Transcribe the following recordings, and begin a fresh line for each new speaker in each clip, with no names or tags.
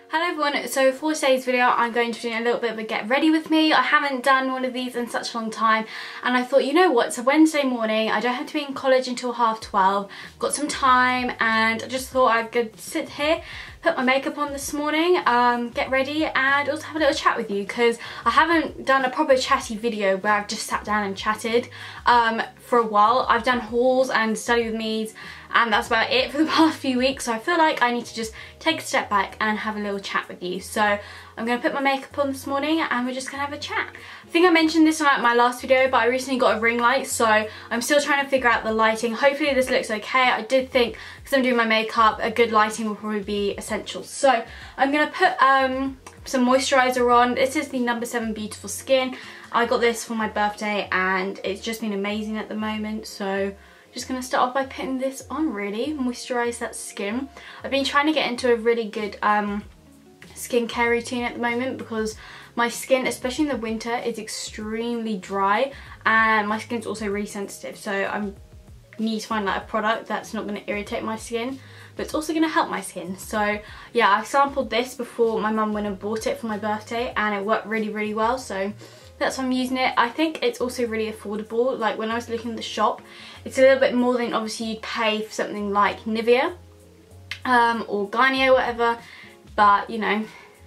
Hello everyone, so for today's video I'm going to be doing a little bit of a get ready with me. I haven't done one of these in such a long time and I thought, you know what, it's a Wednesday morning, I don't have to be in college until 12:30, got some time and I just thought I could sit here, put my makeup on this morning, get ready and also have a little chat with you because I haven't done a proper chatty video where I've just sat down and chatted for a while. I've done hauls and study with me's and that's about it for the past few weeks, so I feel like I need to just take a step back and have a little chat with you. So I'm going to put my makeup on this morning and we're just going to have a chat. I think I mentioned this in like my last video, but I recently got a ring light, so I'm still trying to figure out the lighting. Hopefully this looks okay. I did think, because I'm doing my makeup, a good lighting will probably be essential. So I'm going to put some moisturiser on. This is the No. 7 Beautiful Skin. I got this for my birthday and it's just been amazing at the moment, so just going to start off by putting this on, really, moisturise that skin. I've been trying to get into a really good skincare routine at the moment because my skin, especially in the winter, is extremely dry and my skin's also really sensitive, so I need to find like a product that's not going to irritate my skin but it's also going to help my skin. So yeah, I sampled this before my mum went and bought it for my birthday and it worked really well, so that's why I'm using it. I think it's also really affordable. Like when I was looking at the shop, it's a little bit more than obviously you'd pay for something like Nivea or Garnier or whatever, but you know,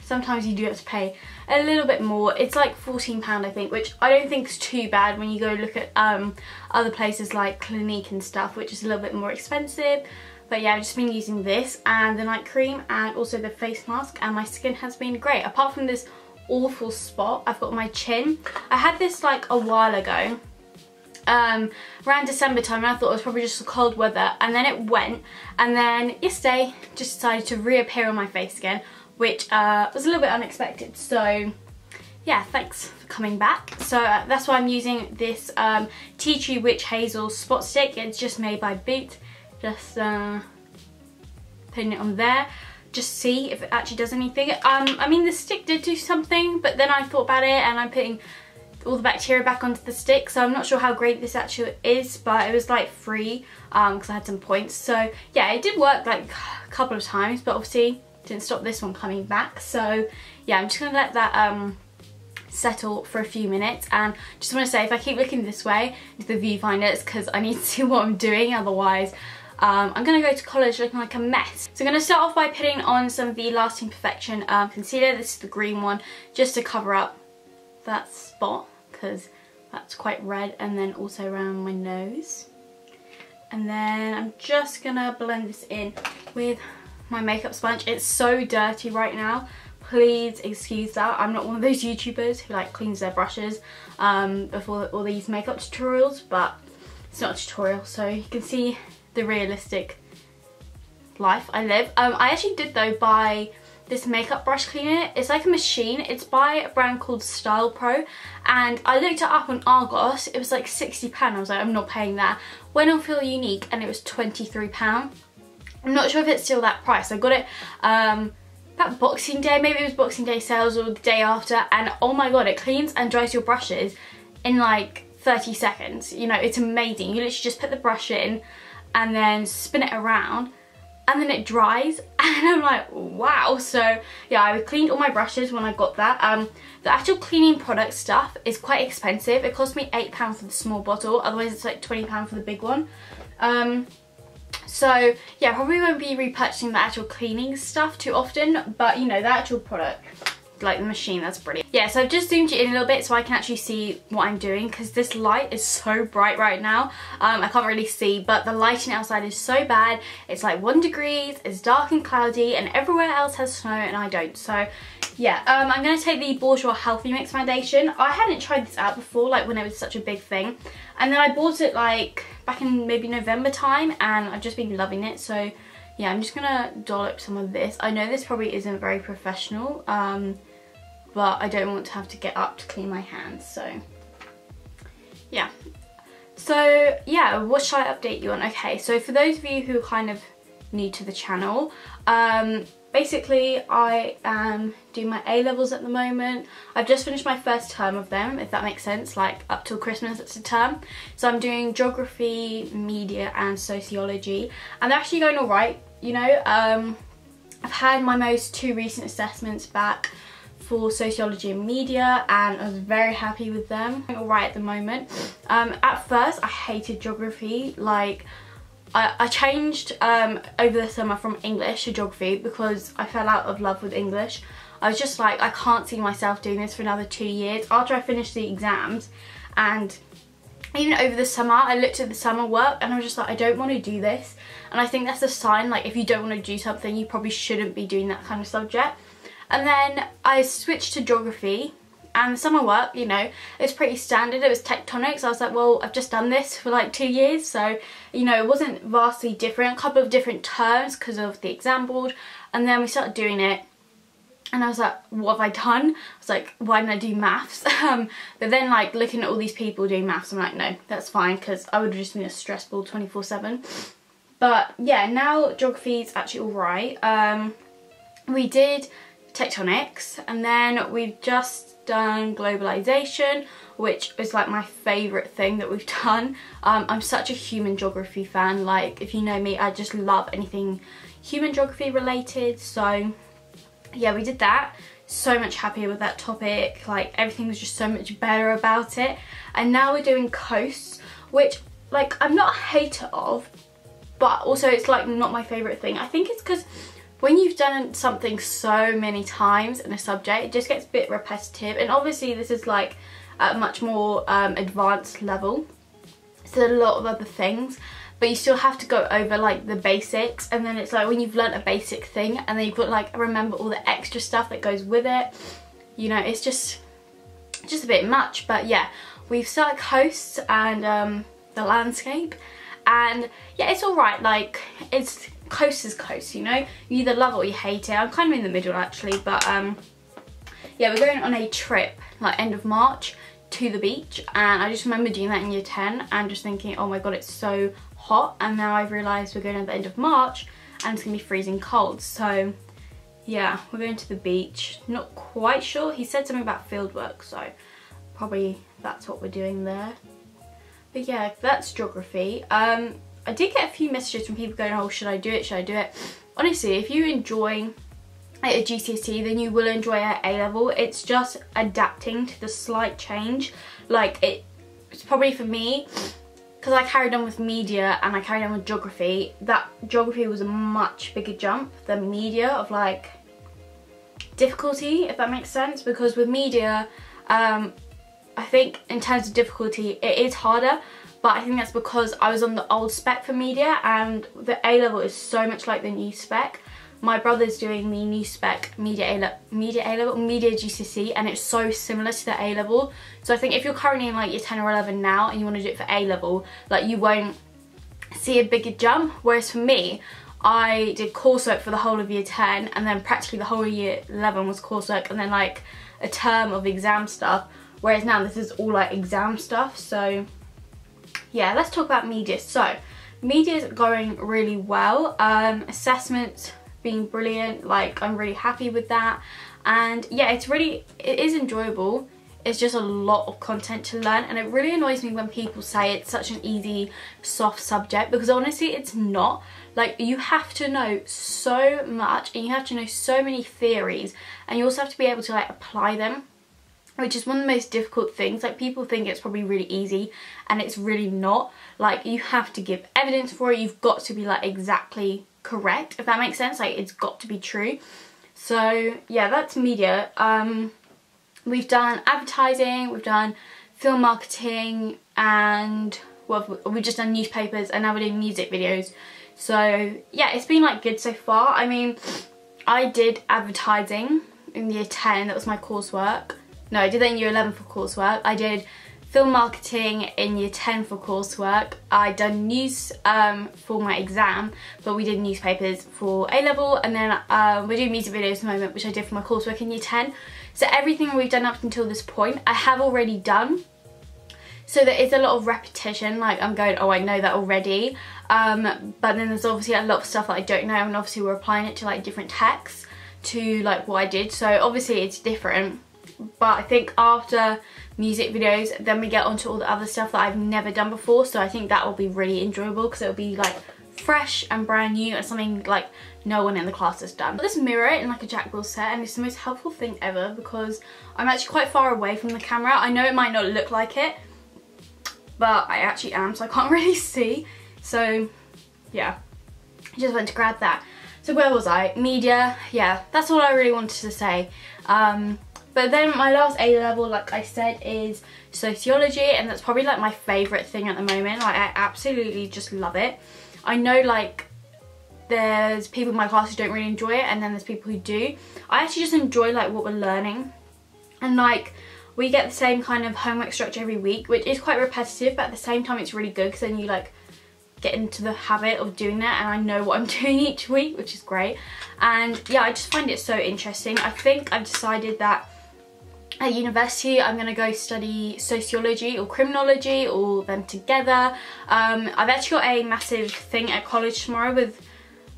sometimes you do have to pay a little bit more. It's like £14 I think, which I don't think is too bad when you go look at other places like Clinique and stuff, which is a little bit more expensive. But yeah, I've just been using this and the night cream and also the face mask and my skin has been great. Apart from this awful spot I've got on my chin. I had this like a while ago, around December time, and I thought it was probably just the cold weather, and then it went, and then yesterday just decided to reappear on my face again, which was a little bit unexpected. So yeah, thanks for coming back. So that's why I'm using this Tea Tree Witch Hazel Spot Stick. It's just made by Boot. Just putting it on there, just see if it actually does anything. I mean, the stick did do something, but then I thought about it and I'm putting all the bacteria back onto the stick, so I'm not sure how great this actually is, but it was like free because I had some points. So yeah, it did work like a couple of times, but obviously didn't stop this one coming back. So yeah, I'm just gonna let that settle for a few minutes, and just want to say, if I keep looking this way into the viewfinder, it's because I need to see what I'm doing, otherwise I'm going to go to college looking like a mess. So I'm going to start off by putting on some of the Lasting Perfection concealer. This is the green one, just to cover up that spot because that's quite red, and then also around my nose. And then I'm just going to blend this in with my makeup sponge. It's so dirty right now. Please excuse that. I'm not one of those YouTubers who like cleans their brushes before all these makeup tutorials, but it's not a tutorial, so you can see the realistic life I live. I actually did though buy this makeup brush cleaner. It's like a machine. It's by a brand called Style Pro, and I looked it up on Argos. It was like £60. I was like, I'm not paying that. Went on Feel Unique and it was £23. I'm not sure if it's still that price. I got it that Boxing Day, maybe it was Boxing Day sales or the day after, and oh my god, it cleans and dries your brushes in like 30 seconds. You know, it's amazing. You literally just put the brush in and then spin it around and then it dries, and I'm like, wow. So yeah, I cleaned all my brushes when I got that. The actual cleaning product stuff is quite expensive. It cost me £8 for the small bottle, otherwise it's like £20 for the big one. So yeah, probably won't be repurchasing the actual cleaning stuff too often, but you know, the actual product, like the machine, that's brilliant. Yeah, so I've just zoomed it in a little bit so I can actually see what I'm doing, because this light is so bright right now. I can't really see, but the lighting outside is so bad. It's like 1 degree, it's dark and cloudy, and everywhere else has snow and I don't. So yeah, I'm going to take the Bourjois Healthy Mix foundation. I hadn't tried this out before, like when it was such a big thing, and then I bought it like back in maybe November time, and I've just been loving it. So yeah, I'm just going to dollop some of this. I know this probably isn't very professional, but I don't want to have to get up to clean my hands, so yeah. So yeah, what should I update you on? Okay, so for those of you who are kind of new to the channel, basically I am doing my A-levels at the moment. I've just finished my first term of them, if that makes sense, like up till Christmas it's a term. So I'm doing geography, media and sociology, and they're actually going alright, you know. I've had my most 2 recent assessments back for sociology and media, and I was very happy with them. I'm alright at the moment. At first I hated geography. Like I changed over the summer from English to geography because I fell out of love with English. I was just like, I can't see myself doing this for another 2 years after I finished the exams. And even over the summer I looked at the summer work and I was just like, I don't want to do this. And I think that's a sign, like if you don't want to do something, you probably shouldn't be doing that kind of subject. And then I switched to geography, and the summer work, you know, it's pretty standard. It was tectonics. I was like, well, I've just done this for like 2 years, so, you know, it wasn't vastly different. A couple of different terms because of the exam board, and then we started doing it. And I was like, what have I done? I was like, why didn't I do maths? But then like looking at all these people doing maths, I'm like, no, that's fine, because I would have just been a stress ball 24/7. But yeah, now geography is actually alright. We did tectonics, and then we've just done globalization, which is like my favourite thing that we've done. I'm such a human geography fan. Like, if you know me, I just love anything human geography related. So yeah, we did that. So much happier with that topic. Like, everything was just so much better about it. And now we're doing coasts, which like I'm not a hater of, but also it's like not my favourite thing. I think it's because when you've done something so many times in a subject, it just gets a bit repetitive. And obviously this is like at a much more advanced level, so a lot of other things, but you still have to go over like the basics. And then it's like when you've learnt a basic thing and then you've got like remember all the extra stuff that goes with it, you know, it's just a bit much. But yeah, we've started coasts and the landscape, and yeah, it's alright. Like, it's coast is coast, you know, you either love it or you hate it. I'm kind of in the middle actually, but yeah, we're going on a trip like end of March to the beach, and I just remember doing that in year 10 and just thinking, oh my god, it's so hot. And now I've realised we're going at the end of March and it's gonna be freezing cold. So yeah, we're going to the beach. Not quite sure, he said something about field work, so probably that's what we're doing there. But yeah, that's geography. I did get a few messages from people going, oh, should I do it, should I do it? Honestly, if you enjoy at a GCSE, then you will enjoy it at A-level. It's just adapting to the slight change. Like, it's probably for me, because I carried on with media and I carried on with geography, that geography was a much bigger jump than media of like difficulty, if that makes sense. Because with media, I think in terms of difficulty, it is harder. But I think that's because I was on the old spec for media, and the A-level is so much like the new spec. My brother's doing the new spec media GCSE, and it's so similar to the A-level. So I think if you're currently in like year 10 or 11 now and you want to do it for A-level, like you won't see a bigger jump. Whereas for me, I did coursework for the whole of year 10, and then practically the whole of year 11 was coursework, and then like a term of exam stuff. Whereas now this is all like exam stuff. So yeah, let's talk about media. So media is going really well. Assessments being brilliant. Like, I'm really happy with that. And yeah, it is enjoyable. It's just a lot of content to learn, and it really annoys me when people say it's such an easy, soft subject, because honestly it's not. Like, you have to know so much, and you have to know so many theories, and you also have to be able to like apply them, which is one of the most difficult things. Like, people think it's probably really easy, and it's really not. Like, you have to give evidence for it. You've got to be like exactly correct, if that makes sense. Like, it's got to be true. So yeah, that's media. We've done advertising, we've done film marketing, and well, we've just done newspapers, and now we're doing music videos. So yeah, it's been like good so far. I mean, I did advertising in year 10, that was my coursework. No, I did that in year 11 for coursework. I did film marketing in year 10 for coursework. I done news for my exam, but we did newspapers for A-level, and then we're doing music videos at the moment, which I did for my coursework in year 10. So everything we've done up until this point, I have already done. So there is a lot of repetition, like I'm going, oh, I know that already. But then there's obviously a lot of stuff that I don't know, and obviously we're applying it to like different texts to like what I did. So obviously it's different. But I think after music videos, then we get onto all the other stuff that I've never done before. So I think that will be really enjoyable, because it'll be like fresh and brand new and something like no one in the class has done. This mirror in like a Jack Will set, and it's the most helpful thing ever because I'm actually quite far away from the camera. I know it might not look like it, but I actually am, so I can't really see. So yeah, I just went to grab that. So where was I? Media. Yeah, that's all I really wanted to say. But then my last A level, like I said, is sociology, and that's probably like my favourite thing at the moment. Like I absolutely just love it. I know like there's people in my class who don't really enjoy it, and then there's people who do. I actually just enjoy like what we're learning, and like we get the same kind of homework structure every week, which is quite repetitive, but at the same time it's really good because then you like get into the habit of doing that, and I know what I'm doing each week, which is great. And yeah, I just find it so interesting. I think I've decided that at university I'm going to go study sociology or criminology, or them together. I've actually got a massive thing at college tomorrow with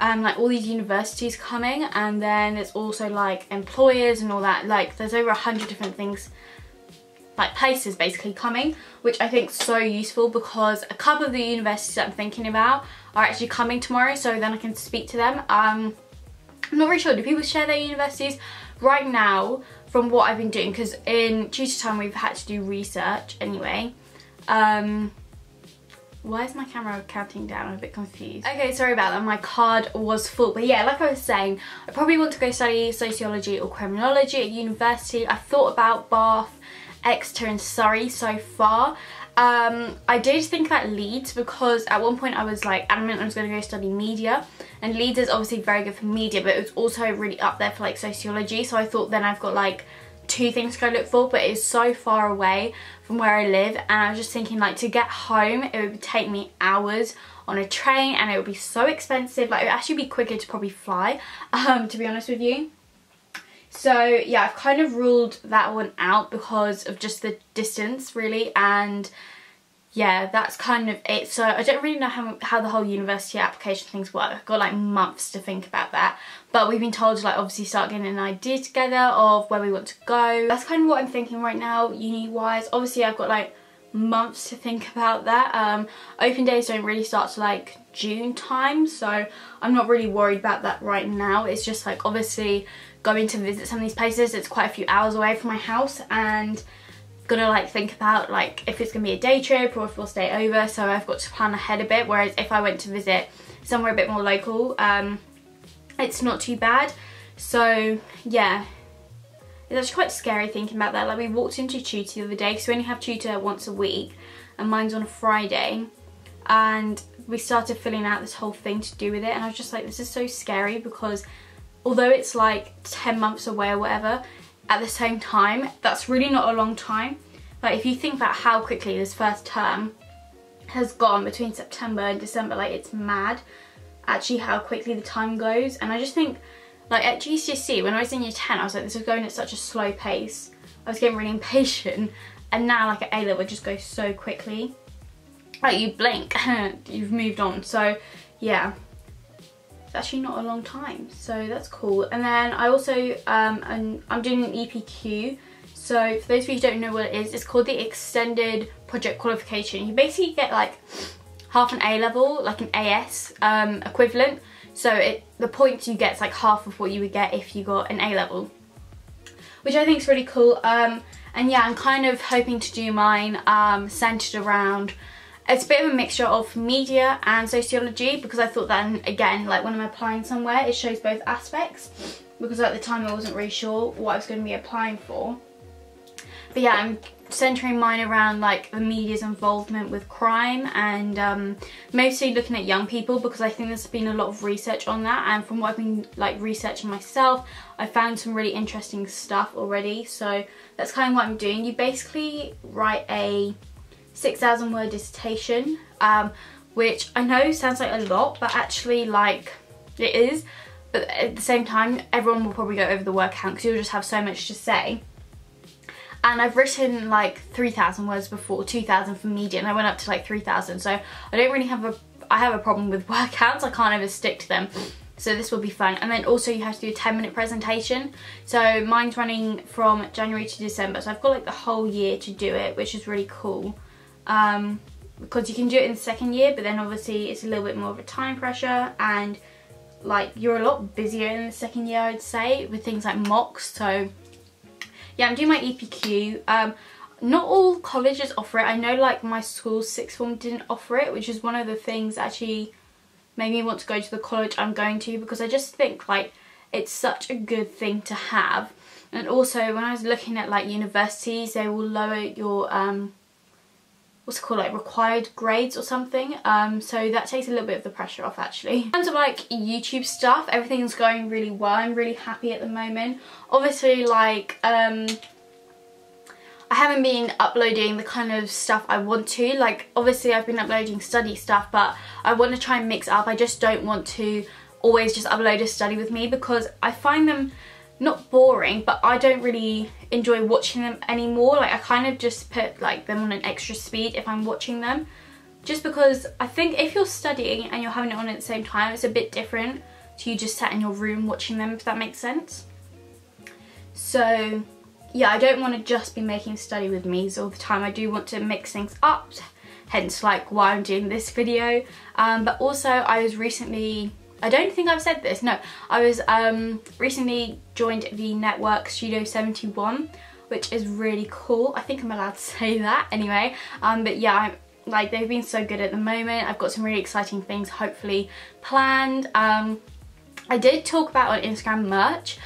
like all these universities coming, and then there's also like employers and all that. Like there's over 100 different things, like places basically coming, which I think is so useful because a couple of the universities that I'm thinking about are actually coming tomorrow, so then I can speak to them. I'm not really sure, do people share their universities? Right now, from what I've been doing, because in tutor time we've had to do research anyway. Why is my camera counting down? I'm a bit confused. Okay, sorry about that, my card was full. But yeah, like I was saying, I probably want to go study sociology or criminology at university. I thought about Bath, Exeter and Surrey so far. I did think about Leeds because at one point I was like adamant I was going to go study media, and Leeds is obviously very good for media, but it was also really up there for like sociology, so I thought then I've got like two things to go look for, but it's so far away from where I live, and I was just thinking like to get home it would take me hours on a train, and it would be so expensive. Like it would actually be quicker to probably fly, to be honest with you. So yeah, I've kind of ruled that one out because of just the distance really, and yeah, that's kind of it. So I don't really know how the whole university application things work. I've got like months to think about that, but we've been told to like obviously start getting an idea together of where we want to go. That's kind of what I'm thinking right now uni wise. Obviously I've got like months to think about that. Open days don't really start to like June time, so I'm not really worried about that right now. It's just like obviously going to visit some of these places, it's quite a few hours away from my house, and gonna like think about like if it's gonna be a day trip or if we'll stay over, so I've got to plan ahead a bit. Whereas if I went to visit somewhere a bit more local, it's not too bad. So yeah, it's actually quite scary thinking about that. Like we walked into tutor the other day because we only have tutor once a week, and mine's on a Friday, and we started filling out this whole thing to do with it, and I was just like, this is so scary because although it's like 10 months away or whatever, at the same time that's really not a long time. Like if you think about how quickly this first term has gone between September and December, like it's mad actually how quickly the time goes. And I just think like at GCSE when I was in year 10 I was like, this is going at such a slow pace, I was getting really impatient, and now like at A level it just goes so quickly, like you blink you've moved on. So yeah, it's actually not a long time, so that's cool. And then I also I'm doing an EPQ. So for those of you who don't know what it is, it's called the Extended Project Qualification. You basically get like half an A level, like an AS equivalent. So the points you get is like half of what you would get if you got an A level, which I think is really cool. And yeah, I'm kind of hoping to do mine centered around, it's a bit of a mixture of media and sociology, because I thought that, again, like when I'm applying somewhere, it shows both aspects, because at the time I wasn't really sure what I was going to be applying for. But yeah, I'm centering mine around like the media's involvement with crime, and mostly looking at young people, because I think there's been a lot of research on that, and from what I've been like researching myself, I found some really interesting stuff already. So that's kind of what I'm doing. You basically write a 6,000 word dissertation, which I know sounds like a lot, but actually like it is. But at the same time, everyone will probably go over the word count because you'll just have so much to say. And I've written like 3,000 words before, 2,000 for media, and I went up to like 3,000. So I don't really have I have a problem with word counts. I can't ever stick to them. So this will be fun. And then also you have to do a 10-minute presentation. So mine's running from January to December. So I've got like the whole year to do it, which is really cool. because you can do it in the second year, but then obviously it's a little bit more of a time pressure, and like you're a lot busier in the second year, I'd say, with things like mocks. So yeah, I'm doing my EPQ. Not all colleges offer it. I know like my school's sixth form didn't offer it, which is one of the things that actually made me want to go to the college I'm going to, because I just think like it's such a good thing to have. And also when I was looking at like universities, they will lower your what's it called, like required grades or something, so that takes a little bit of the pressure off actually. In terms of like YouTube stuff, everything's going really well. I'm really happy at the moment. Obviously like I haven't been uploading the kind of stuff I want to. Like obviously I've been uploading study stuff, but I want to try and mix up. I just don't want to always just upload a study with me, because I find them not boring, but I don't really enjoy watching them anymore. Like I kind of just put like them on an extra speed if I'm watching them, just because I think if you're studying and you're having it on at the same time, it's a bit different to you just sat in your room watching them, if that makes sense. So yeah, I don't want to just be making study with me's all the time. I do want to mix things up, hence like why I'm doing this video. But also I was recently, I don't think I've said this, no, I was recently joined the network Studio 71, which is really cool. I think I'm allowed to say that anyway. But yeah, like they've been so good at the moment. I've got some really exciting things hopefully planned. I did talk about on Instagram merch,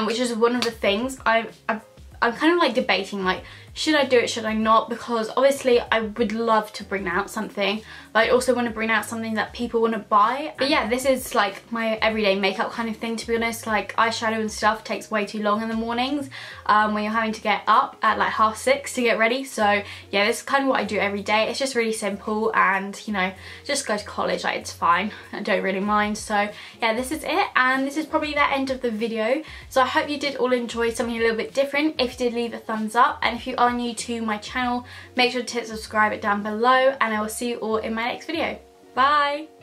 which is one of the things I'm kind of like debating, like should I do it, should I not, because obviously I would love to bring out something, but I also want to bring out something that people want to buy. But yeah, this is like my everyday makeup kind of thing, to be honest. Like eyeshadow and stuff takes way too long in the mornings when you're having to get up at like 6:30 to get ready. So yeah, this is kind of what I do every day. It's just really simple, and you know, just go to college, like it's fine, I don't really mind. So yeah, this is it, and this is probably the end of the video. So I hope you did all enjoy something a little bit different. If you did, leave a thumbs up, and if you are new to my channel, make sure to hit subscribe it down below, and I will see you all in my next video. Bye!